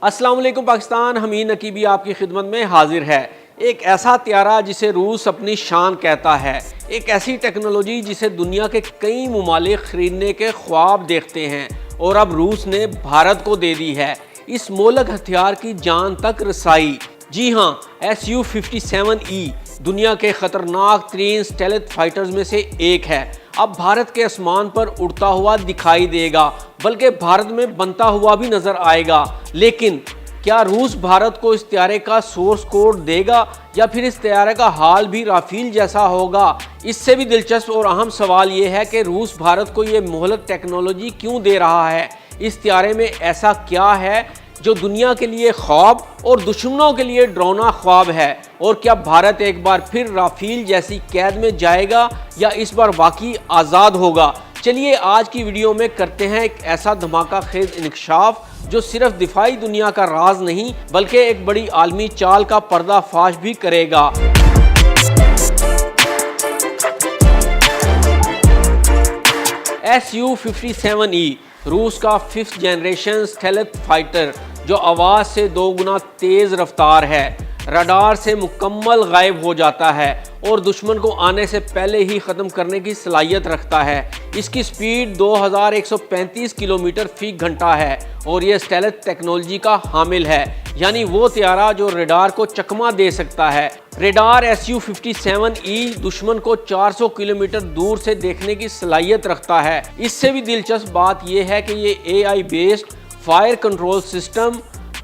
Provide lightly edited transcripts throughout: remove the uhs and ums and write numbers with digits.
अस्सलाम वालेकुम पाकिस्तान। हमीद नकीबी आपकी खिदमत में हाजिर है। एक ऐसा त्यारा जिसे रूस अपनी शान कहता है, एक ऐसी टेक्नोलॉजी जिसे दुनिया के कई ममालिक खरीदने के ख्वाब देखते हैं और अब रूस ने भारत को दे दी है इस मोलक हथियार की जान तक रसाई। जी हाँ, Su-57E दुनिया के खतरनाक तरीन स्टेल्थ फाइटर्स में से एक है। अब भारत के आसमान पर उड़ता हुआ दिखाई देगा, बल्कि भारत में बनता हुआ भी नजर आएगा। लेकिन क्या रूस भारत को इस त्यारे का सोर्स कोड देगा या फिर इस त्यारे का हाल भी राफेल जैसा होगा? इससे भी दिलचस्प और अहम सवाल ये है कि रूस भारत को ये मोहलक टेक्नोलॉजी क्यों दे रहा है। इस त्यारे में ऐसा क्या है जो दुनिया के लिए ख्वाब और दुश्मनों के लिए डरावना ख्वाब है? और क्या भारत एक बार फिर राफेल जैसी कैद में जाएगा या इस बार वाकई आज़ाद होगा? चलिए आज की वीडियो में करते हैं एक ऐसा धमाका खेज इंकशाफ जो सिर्फ दिफाई दुनिया का राज नहीं बल्कि एक बड़ी आलमी चाल का पर्दाफाश भी करेगा। Su-57E रूस का 5th जनरेशन स्टेल्थ फाइटर जो आवाज़ से 2 गुना तेज़ रफ्तार है, रडार से मुकम्मल गायब हो जाता है और दुश्मन को आने से पहले ही ख़त्म करने की सलाहियत रखता है। इसकी स्पीड 2135 किलोमीटर फी घंटा है और ये स्टेल्थ टेक्नोलॉजी का हामिल है, यानी वो त्यारा जो रडार को चकमा दे सकता है। रडार Su-57E दुश्मन को 400 किलोमीटर दूर से देखने की सलाहियत रखता है। इससे भी दिलचस्प बात यह है कि ये AI based fire control system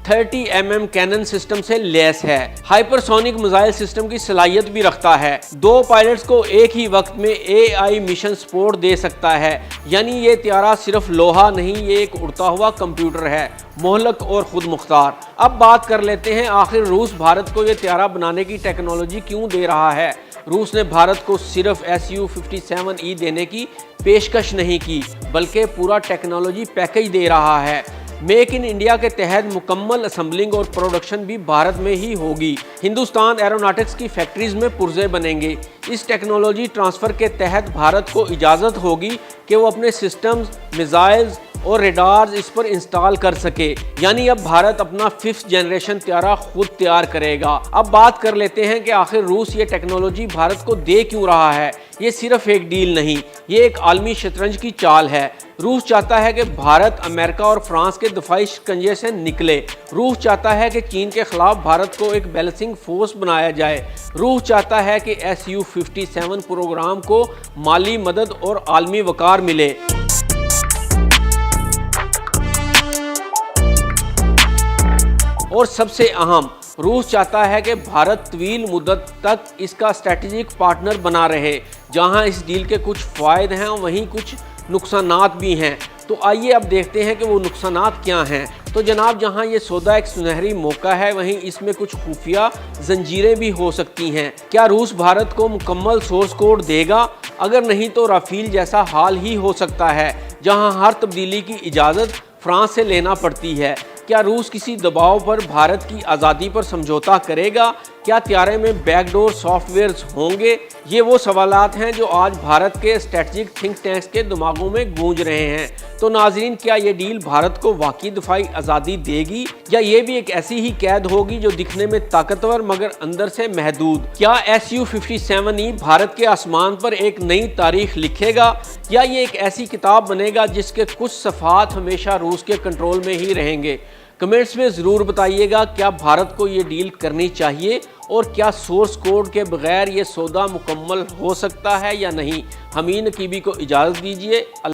30 mm cannon system से लैस है, हाइपरसोनिक मिसाइल सिस्टम की सलाहियत भी रखता है, 2 पायलट्स को एक ही वक्त में AI मिशन सपोर्ट दे सकता है। यानी ये त्यारा सिर्फ लोहा नहीं, ये एक उड़ता हुआ कंप्यूटर है, मोहलक और खुद मुख्तार। अब बात कर लेते हैं आखिर रूस भारत को ये त्यारा बनाने की टेक्नोलॉजी क्यों दे रहा है। रूस ने भारत को सिर्फ Su-57E देने की पेशकश नहीं की बल्कि पूरा टेक्नोलॉजी पैकेज दे रहा है। मेक इन इंडिया के तहत मुकम्मल असेंबलिंग और प्रोडक्शन भी भारत में ही होगी। हिंदुस्तान एरोनॉटिक्स की फैक्ट्रीज में पुर्जे बनेंगे। इस टेक्नोलॉजी ट्रांसफ़र के तहत भारत को इजाज़त होगी कि वो अपने सिस्टम्स, मिसाइल्स और रेडार्स इस पर इंस्टॉल कर सके। यानी अब भारत अपना 5th जनरेशन त्यारा खुद तैयार करेगा। अब बात कर लेते हैं कि आखिर रूस ये टेक्नोलॉजी भारत को दे क्यों रहा है। ये सिर्फ एक डील नहीं, ये एक आलमी शतरंज की चाल है। रूस चाहता है कि भारत अमेरिका और फ्रांस के दफाई शिकंजे से निकले। रूस चाहता है कि चीन के खिलाफ भारत को एक बैलेंसिंग फोर्स बनाया जाए। रूस चाहता है कि Su-57 प्रोग्राम को माली मदद और आलमी वकार मिले। और सबसे अहम, रूस चाहता है कि भारत तवील मुद्दत तक इसका स्ट्रेटेजिक पार्टनर बना रहे। जहां इस डील के कुछ फ़ायदे हैं वहीं कुछ नुकसानात भी हैं। तो आइए अब देखते हैं कि वो नुकसानात क्या हैं। तो जनाब, जहां ये सौदा एक सुनहरी मौका है वहीं इसमें कुछ खुफिया जंजीरें भी हो सकती हैं। क्या रूस भारत को मुकम्मल सोर्स कोड देगा? अगर नहीं तो राफेल जैसा हाल ही हो सकता है जहां हर तब्दीली की इजाज़त फ्रांस से लेना पड़ती है। क्या रूस किसी दबाव पर भारत की आज़ादी पर समझौता करेगा? क्या त्यारे में बैकडोर सॉफ्टवेयर्स होंगे? ये वो सवालात हैं जो आज भारत के स्ट्रेटजिक थिंक टैंक्स के दिमागों में गूंज रहे हैं। तो नाज़रीन, क्या ये डील भारत को वाकई दफाई आज़ादी देगी या ये भी एक ऐसी ही कैद होगी जो दिखने में ताकतवर मगर अंदर से महदूद? क्या Su-57E भारत के आसमान पर एक नई तारीख लिखेगा या ये एक ऐसी किताब बनेगा जिसके कुछ सफ़ात हमेशा रूस के कंट्रोल में ही रहेंगे? कमेंट्स में ज़रूर बताइएगा, क्या भारत को ये डील करनी चाहिए और क्या सोर्स कोड के बगैर ये सौदा मुकम्मल हो सकता है या नहीं। हमीद नकीबी को इजाज़त दीजिए।